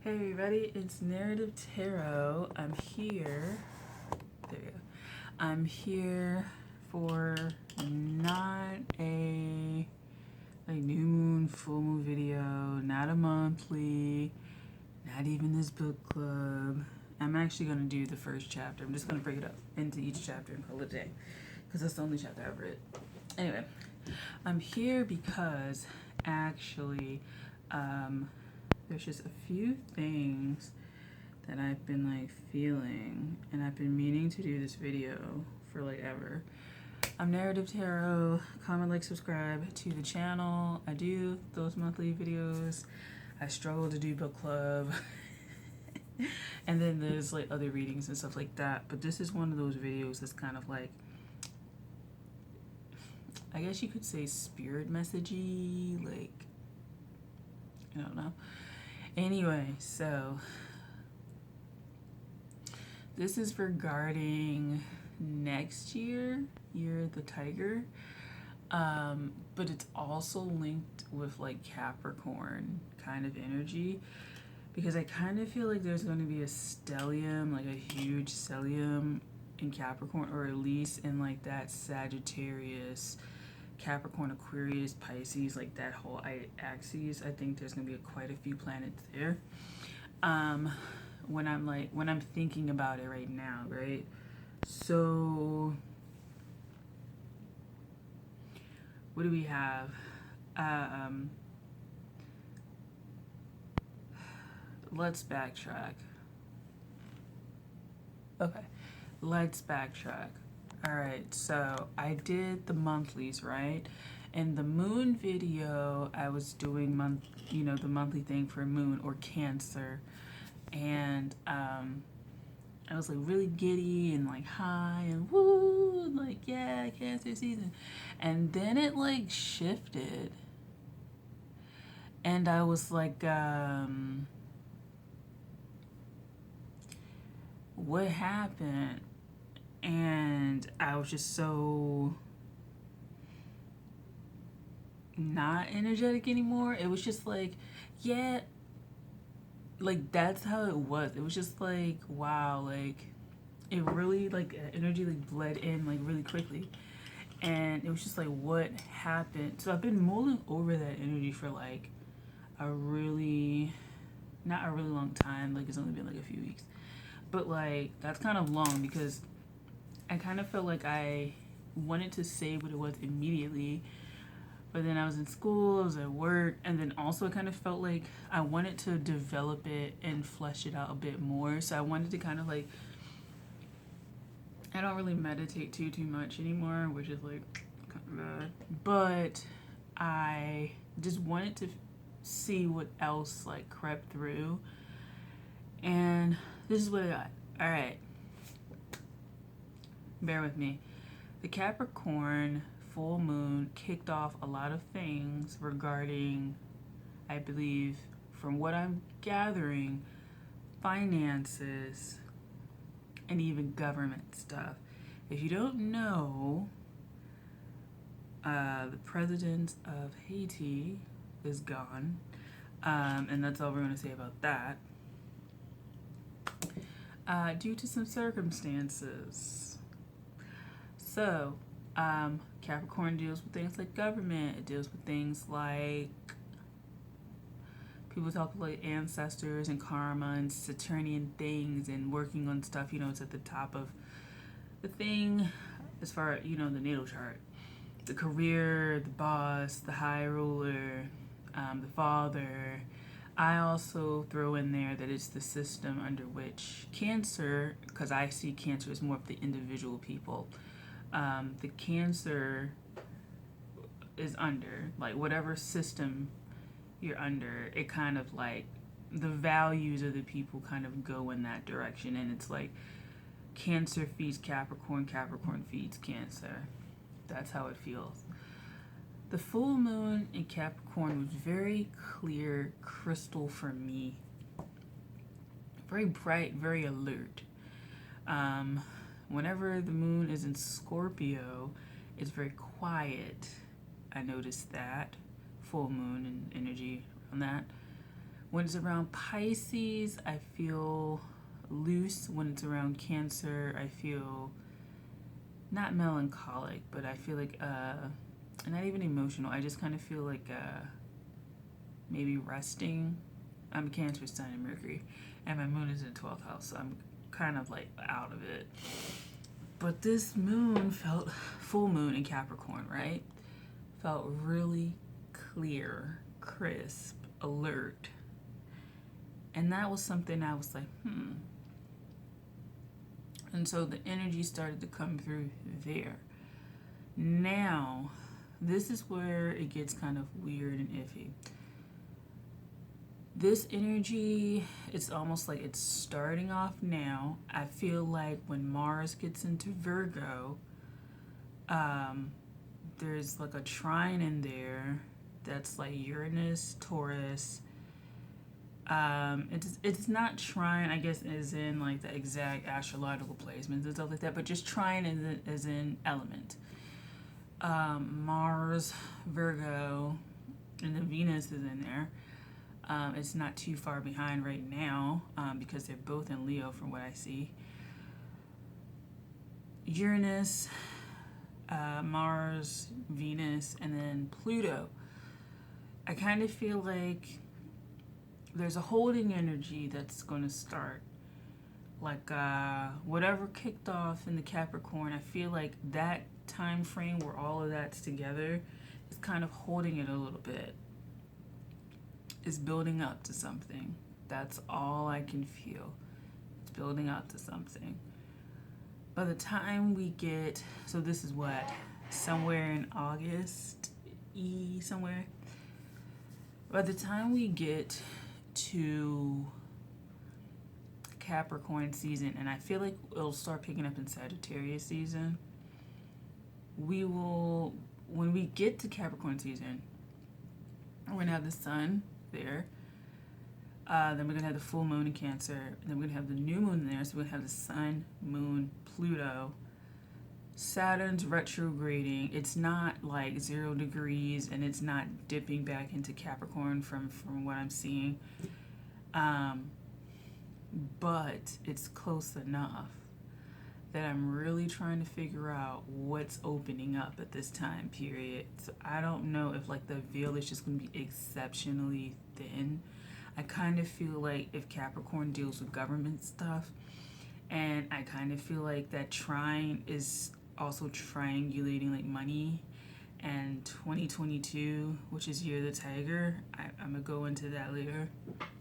Hey everybody, it's Narrative Tarot. I'm here. There you go. I'm here for not a new moon, full moon video, not a monthly, not even this book club. I'm actually gonna do the first chapter. I'm just gonna break it up into each chapter and call it a day, because that's the only chapter I've read. Anyway, I'm here because actually, there's just a few things that I've been feeling, and I've been meaning to do this video for ever. I'm Narrative Tarot. Comment, subscribe to the channel. I do those monthly videos. I struggle to do book club. And then there's other readings and stuff like that. But this is one of those videos that's kind of I guess you could say spirit messagey, I don't know. Anyway, so this is regarding next year of the tiger, but it's also linked with Capricorn kind of energy, because I kind of feel like there's going to be a stellium, a huge stellium in Capricorn, or at least in that Sagittarius, Capricorn, Aquarius, Pisces, that whole axis. I think there's gonna be quite a few planets there. When I'm thinking about it right now, right? So what do we have? Let's backtrack. Okay, let's backtrack. All right, so I did the monthlies, right? In the moon video, I was doing the monthly thing for moon or Cancer, and I was really giddy and high and woo, yeah, Cancer season. And then it shifted, and I was what happened? And I was just so not energetic anymore. It was just yeah, that's how it was. It was just wow, it really energy bled in really quickly, and it was just what happened. So I've been mulling over that energy for a really, not a really long time. It's only been a few weeks, but that's kind of long, because I kind of felt I wanted to say what it was immediately, but then I was in school, I was at work, and then also I kind of felt I wanted to develop it and flesh it out a bit more. So I wanted to kind of I don't really meditate too much anymore, which is kind of bad, but I just wanted to see what else crept through, and this is what I got. All right. Bear with me. The Capricorn full moon kicked off a lot of things regarding, I believe, from what I'm gathering, finances and even government stuff. If you don't know, the president of Haiti is gone, and that's all we're going to say about that. Due to some circumstances. So, Capricorn deals with things like government. It deals with things people talk about ancestors and karma and Saturnian things and working on stuff. It's at the top of the thing as far as, the natal chart. The career, the boss, the high ruler, the father. I also throw in there that it's the system under which Cancer, because I see Cancer as more of the individual people. The Cancer is under, whatever system you're under, it kind of the values of the people kind of go in that direction, and it's Cancer feeds Capricorn, Capricorn feeds Cancer. That's how it feels. The full moon in Capricorn was very clear, crystal for me. Very bright, very alert. Whenever the moon is in Scorpio, it's very quiet. I noticed that. Full moon and energy on that. When it's around Pisces, I feel loose. When it's around Cancer, I feel not melancholic, but I feel like not even emotional. I just kind of feel like maybe resting. I'm a Cancer Sun and Mercury, and my moon is in the 12th house, so I'm kind of like out of it. But this moon felt, full moon in Capricorn, right? Felt really clear, crisp, alert. And that was something I was like, And so the energy started to come through there. Now, this is where it gets kind of weird and iffy. This energy, it's almost like it's starting off now. I feel like when Mars gets into Virgo, there's like a trine in there that's like Uranus, Taurus. It's not trine, I guess, as in like the exact astrological placements and stuff like that, but just trine as in element. Mars, Virgo, and then Venus is in there. It's not too far behind right now because they're both in Leo from what I see. Uranus, Mars, Venus, and then Pluto. I kind of feel like there's a holding energy that's going to start. Like whatever kicked off in the Capricorn, I feel like that time frame where all of that's together is kind of holding it a little bit. It's building up to something. That's all I can feel. It's building up to something. By the time we get, so this is what, somewhere in August, somewhere. By the time we get to Capricorn season, and I feel like it'll start picking up in Sagittarius season, when we get to Capricorn season, we're going to have the sun there. Then we're going to have the full moon in Cancer. And then we're going to have the new moon there. So we're going to have the sun, moon, Pluto. Saturn's retrograding. It's not like 0 degrees and it's not dipping back into Capricorn from what I'm seeing. But it's close enough that I'm really trying to figure out what's opening up at this time period. So I don't know if like the veil is just going to be exceptionally thin. I kind of feel like if Capricorn deals with government stuff, and I kind of feel like that trine is also triangulating like money, and 2022, which is Year of the Tiger, I'm going to go into that later,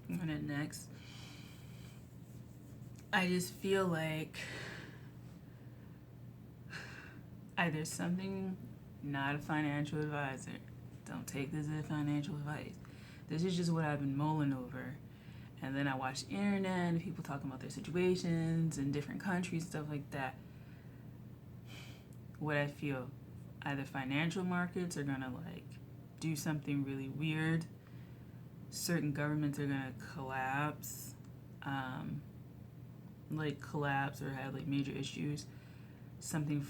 on it next. I just feel like there's something, not a financial advisor. Don't take this as financial advice. This is just what I've been mulling over. And then I watch the internet and people talking about their situations in different countries, stuff like that. What I feel, either financial markets are gonna like do something really weird. Certain governments are gonna collapse, or have like major issues. Something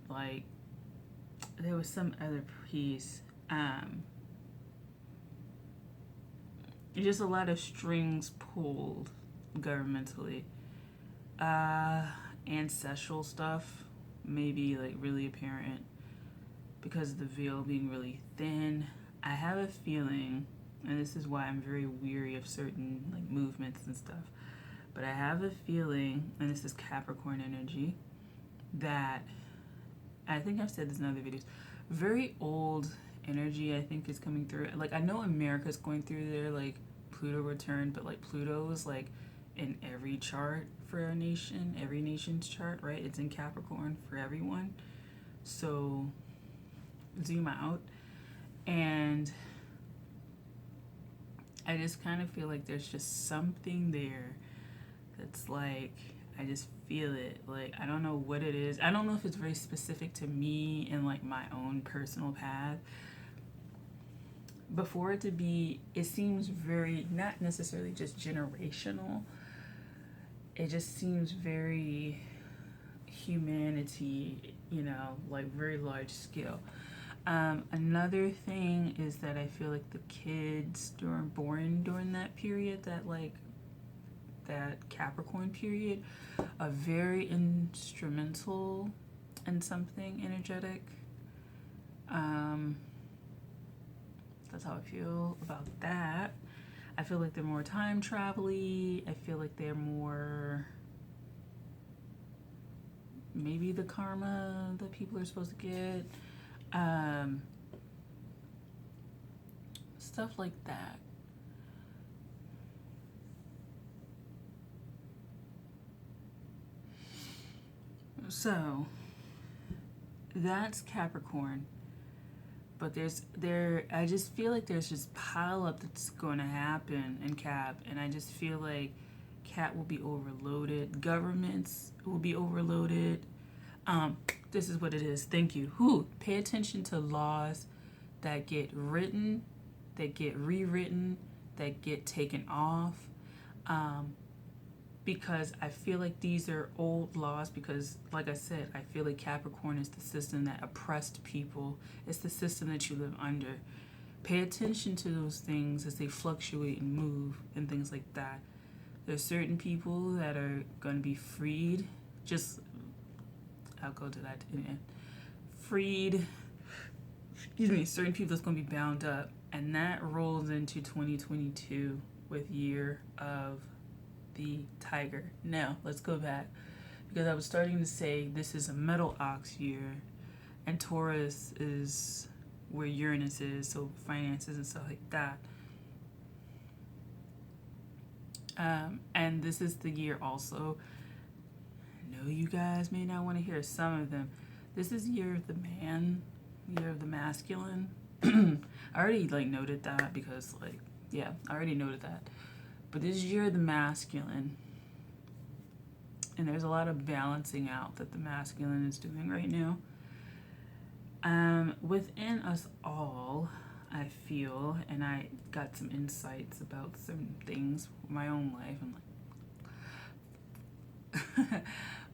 like, there was some other piece, just a lot of strings pulled governmentally. Ancestral stuff may be like really apparent because of the veil being really thin. I have a feeling, and this is why I'm very weary of certain like movements and stuff, but I have a feeling, and this is Capricorn energy, that I think I've said this in other videos, very old energy I think is coming through. Like I know America's going through their like Pluto return, but like Pluto is like in every chart for a nation, every nation's chart, right? It's in Capricorn for everyone. So zoom out, and I just kind of feel like there's just something there that's like, I just feel it. Like, I don't know what it is. I don't know if it's very specific to me and like my own personal path. But for it to be, it seems very, not necessarily just generational. It just seems very humanity, like very large scale. Another thing is that I feel like the kids born during that period, that Capricorn period, are very instrumental in something energetic. That's how I feel about that. I feel like they're more time travel-y. I feel like they're more maybe the karma that people are supposed to get. Stuff like that. So that's Capricorn. But I just feel like there's just pile up that's going to happen in Cap, and I just feel like Cap will be overloaded. Governments will be overloaded. This is what it is. Thank you. Pay attention to laws that get written, that get rewritten, that get taken off. Because I feel like these are old laws because, like I said, I feel like Capricorn is the system that oppressed people. It's the system that you live under. Pay attention to those things as they fluctuate and move and things like that. There's certain people that are going to be freed. I'll go to that in the end. Freed. Certain people that's going to be bound up. And that rolls into 2022 with Year of the Tiger. Now, let's go back. Because I was starting to say this is a metal ox year. And Taurus is where Uranus is. So finances and stuff like that. And this is the year also. I know you guys may not want to hear some of them. This is Year of the Man. Year of the Masculine. I already noted that because I already noted that. But this is Year of the Masculine. And there's a lot of balancing out that the masculine is doing right now. Within us all, I feel, and I got some insights about some things in my own life. I'm like,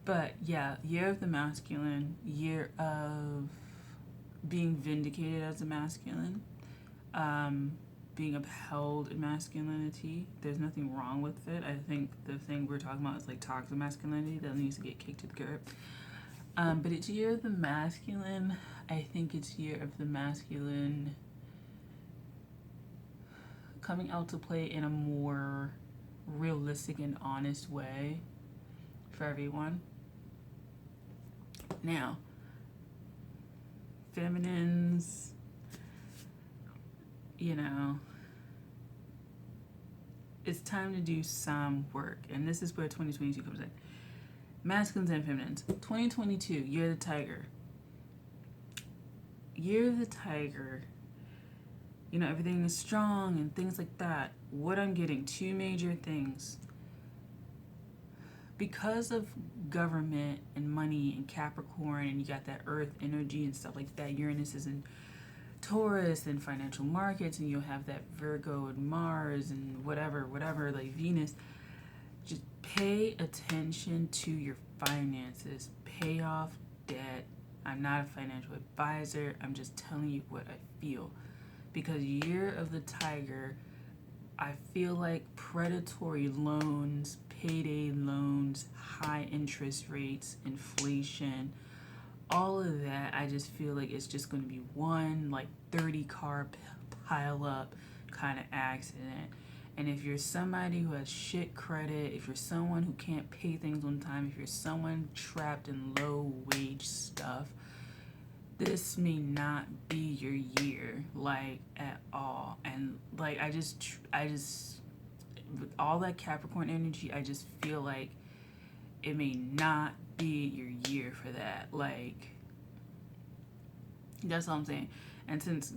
but yeah, Year of the Masculine, year of being vindicated as a masculine, being upheld in masculinity. There's nothing wrong with it. I think the thing we're talking about is toxic masculinity that needs to get kicked to the curb. But it's Year of the Masculine. I think it's Year of the Masculine coming out to play in a more realistic and honest way for everyone. Now, feminines, it's time to do some work. And this is where 2022 comes in. Masculines and feminines. 2022, Year of the Tiger. Year of the Tiger. Everything is strong and things like that. What I'm getting, two major things. Because of government and money and Capricorn, and you got that earth energy and stuff like that, Uranus is in Taurus and financial markets, and you'll have that Virgo and Mars and whatever, Venus. Just pay attention to your finances. Pay off debt. I'm not a financial advisor. I'm just telling you what I feel. Because Year of the Tiger, I feel like predatory loans, payday loans, high interest rates, inflation, all of that, I just feel like it's just going to be one 30 car pile up kind of accident. And if you're somebody who has shit credit, if you're someone who can't pay things on time, if you're someone trapped in low wage stuff, this may not be your year, at all. And I just with all that Capricorn energy, I just feel like it may not be your year for that. That's all I'm saying. And since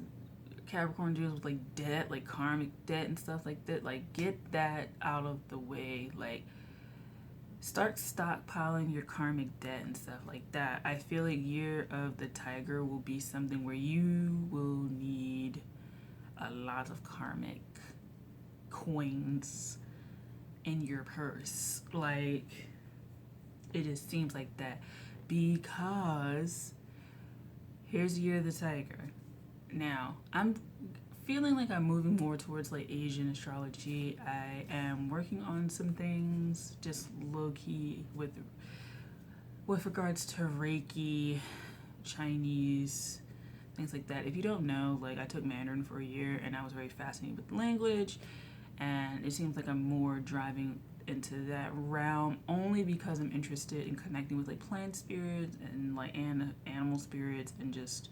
Capricorn deals with debt, karmic debt and stuff like that, get that out of the way. Start stockpiling your karmic debt and stuff like that. I feel like Year of the Tiger will be something where you will need a lot of karmic coins in your purse. It just seems like that. Because here's Year of the Tiger. Now, I'm feeling like I'm moving more towards like Asian astrology. I am working on some things just low key with regards to Reiki, Chinese, things like that. If you don't know, like I took Mandarin for a year and I was very fascinated with the language, and it seems like I'm more driving into that realm only because I'm interested in connecting with like plant spirits and like animal spirits and just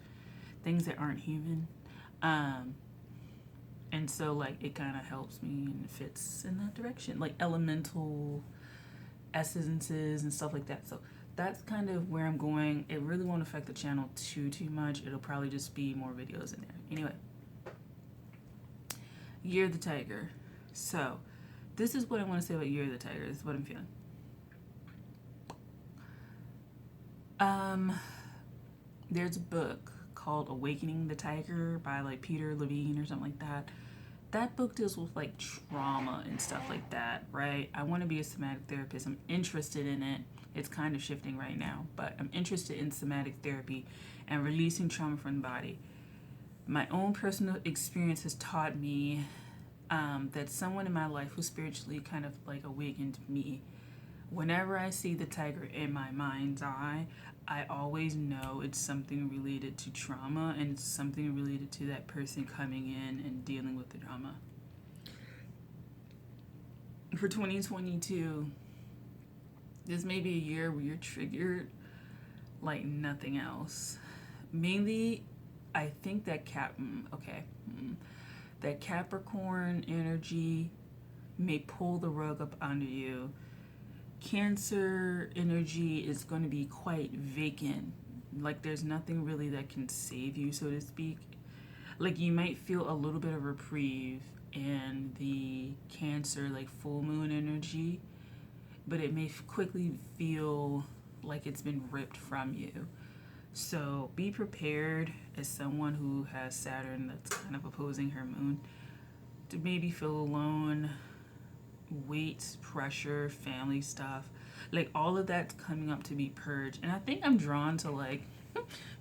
things that aren't human. Um, and so like it kind of helps me and fits in that direction, like elemental essences and stuff like that. So that's kind of where I'm going. It really won't affect the channel too much. It'll probably just be more videos in there. Anyway, Year of the Tiger. So this is what I want to say about Year of the Tiger. This is what I'm feeling. There's a book called Awakening the Tiger by like Peter Levine or something like that. That book deals with like trauma and stuff like that, right? I want to be a somatic therapist. I'm interested in it. It's kind of shifting right now, but I'm interested in somatic therapy and releasing trauma from the body. My own personal experience has taught me that someone in my life who spiritually kind of like awakened me. Whenever I see the tiger in my mind's eye, I always know it's something related to trauma and it's something related to that person coming in and dealing with the trauma. For 2022, this may be a year where you're triggered like nothing else. Mainly, I think that that Capricorn energy may pull the rug up under you. Cancer energy is going to be quite vacant. Like there's nothing really that can save you, so to speak. Like you might feel a little bit of reprieve in the Cancer like full moon energy, but it may quickly feel like it's been ripped from you. So be prepared as someone who has Saturn that's kind of opposing her moon to maybe feel alone, weight, pressure, family stuff. Like all of that's coming up to be purged. And I think I'm drawn to like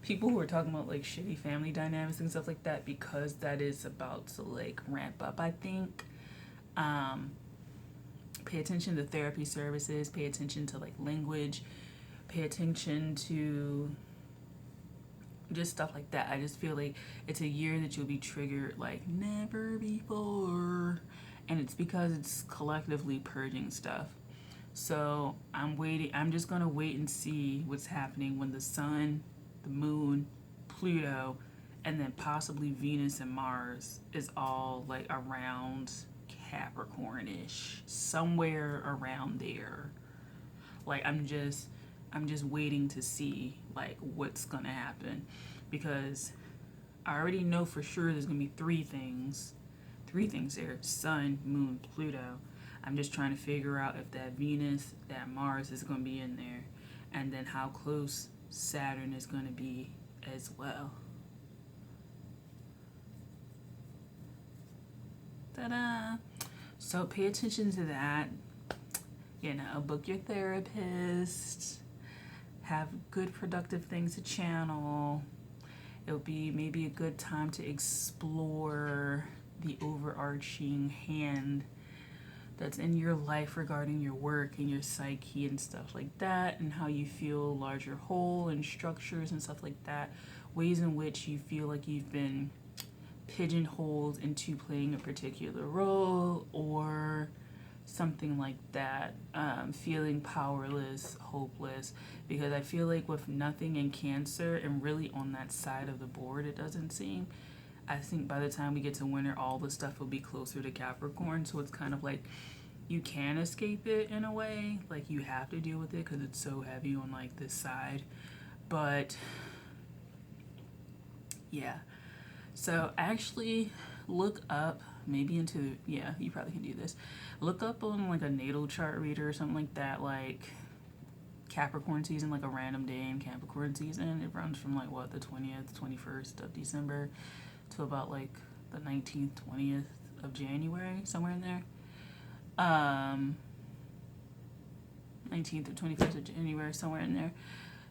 people who are talking about like shitty family dynamics and stuff like that because that is about to like ramp up, I think. Pay attention to therapy services, pay attention to like language, pay attention to just stuff like that. I just feel like it's a year that you'll be triggered like never before, and it's because it's collectively purging stuff. So I'm just gonna wait and see what's happening when the sun, the moon, Pluto, and then possibly Venus and Mars is all like around Capricorn-ish, somewhere around there. Like I'm just waiting to see like what's gonna happen, because I already know for sure there's gonna be three things there: sun, moon, Pluto. I'm just trying to figure out if that Venus, that Mars is gonna be in there, and then how close Saturn is gonna be as well. Ta-da! So pay attention to that. Book your therapist. Have good productive things to channel. It'll be maybe a good time to explore the overarching hand that's in your life regarding your work and your psyche and stuff like that, and how you feel larger whole and structures and stuff like that. Ways in which you feel like you've been pigeonholed into playing a particular role or something like that. Feeling powerless, hopeless, because I feel like with nothing in Cancer and really on that side of the board, it doesn't seem. I think by the time we get to winter, all the stuff will be closer to Capricorn, so it's kind of like you can escape it in a way. Like you have to deal with it because it's so heavy on like this side. But yeah, so actually look up maybe into, you probably can do this. Look up on like a natal chart reader or something like that, like Capricorn season, like a random day in Capricorn season. It runs from like what, the 20th, 21st of December to about like the 19th, 20th of January, somewhere in there. 19th or 21st of January, somewhere in there.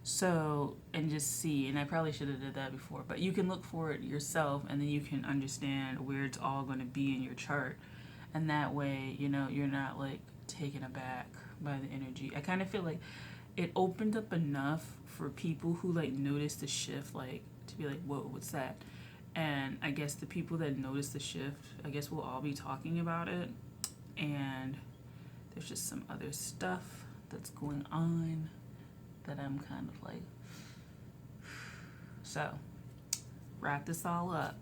So, and just see, and I probably should have did that before, but you can look for it yourself and then you can understand where it's all going to be in your chart. And that way, you know, you're not like taken aback by the energy. I kind of feel like it opened up enough for people who like notice the shift, like to be like, whoa, what's that? And I guess the people that notice the shift, I guess we'll all be talking about it. And there's just some other stuff that's going on that I'm kind of like, so wrap this all up.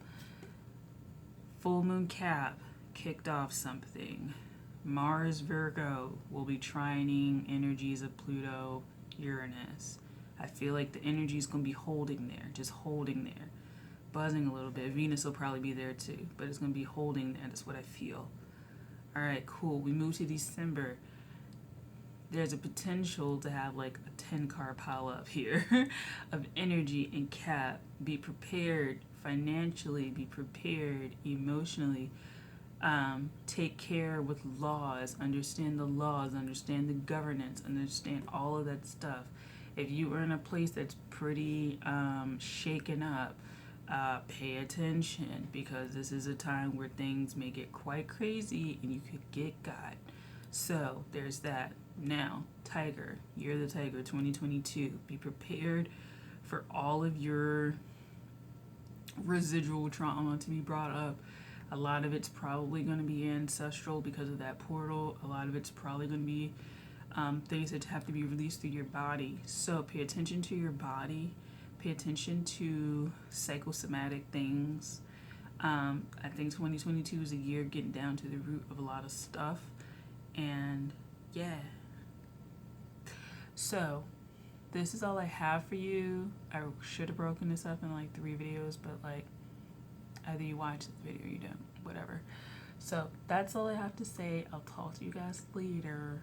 Full moon Cap kicked off something. Mars Virgo will be trining energies of Pluto Uranus. I feel like the energy is going to be holding there, just holding there, buzzing a little bit. Venus will probably be there too, but it's going to be holding there. That's what I feel. All right, cool. We move to December. There's a potential to have like a 10 card pile up here of energy and Cap. Be prepared financially, be prepared emotionally. Take care with laws, understand the laws, understand the governance, understand all of that stuff. If you are in a place that's pretty shaken up, pay attention, because this is a time where things may get quite crazy and you could get got. So there's that. Now, Tiger, Year of the Tiger 2022. Be prepared for all of your residual trauma to be brought up. A lot of it's probably going to be ancestral because of that portal. A lot of it's probably going to be things that have to be released through your body. So pay attention to your body. Pay attention to psychosomatic things. I think 2022 is a year getting down to the root of a lot of stuff. And yeah. So this is all I have for you. I should have broken this up in like 3 videos, but like either you watch the video or you don't, whatever. So that's all I have to say. I'll talk to you guys later.